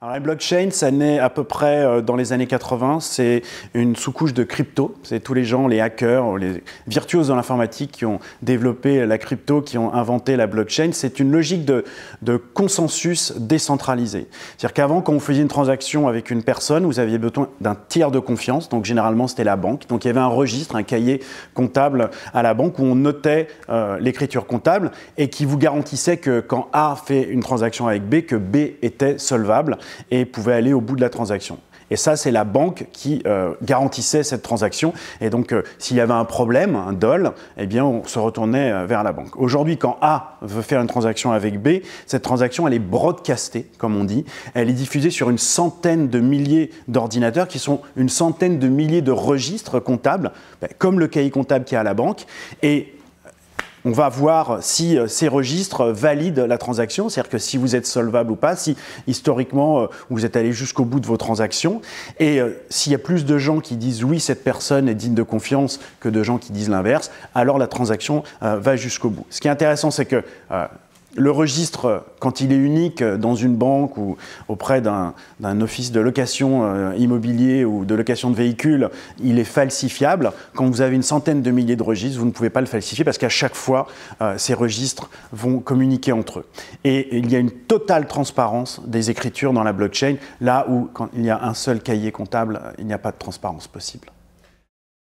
Alors, la blockchain, ça naît à peu près dans les années 80. C'est une sous-couche de crypto. C'est tous les gens, les hackers, les virtuoses dans l'informatique qui ont développé la crypto, qui ont inventé la blockchain. C'est une logique de consensus décentralisé. C'est-à-dire qu'avant, quand vous faisiez une transaction avec une personne, vous aviez besoin d'un tiers de confiance. Donc, généralement, c'était la banque. Donc, il y avait un registre, un cahier comptable à la banque où on notait l'écriture comptable et qui vous garantissait que quand A fait une transaction avec B, que B était solvable et pouvait aller au bout de la transaction. Et ça, c'est la banque qui garantissait cette transaction. Et donc, s'il y avait un problème, un DOL, eh bien, on se retournait vers la banque. Aujourd'hui, quand A veut faire une transaction avec B, cette transaction, elle est broadcastée, comme on dit. Elle est diffusée sur une centaine de milliers d'ordinateurs qui sont une centaine de milliers de registres comptables, comme le cahier comptable qu'il y a à la banque. Et on va voir si ces registres valident la transaction, c'est-à-dire que si vous êtes solvable ou pas, si historiquement vous êtes allé jusqu'au bout de vos transactions. Et s'il y a plus de gens qui disent oui, cette personne est digne de confiance que de gens qui disent l'inverse, alors la transaction va jusqu'au bout. Ce qui est intéressant, c'est que le registre, quand il est unique dans une banque ou auprès d'un office de location immobilier ou de location de véhicules, il est falsifiable. Quand vous avez une centaine de milliers de registres, vous ne pouvez pas le falsifier parce qu'à chaque fois, ces registres vont communiquer entre eux. Et il y a une totale transparence des écritures dans la blockchain, là où quand il y a un seul cahier comptable, il n'y a pas de transparence possible.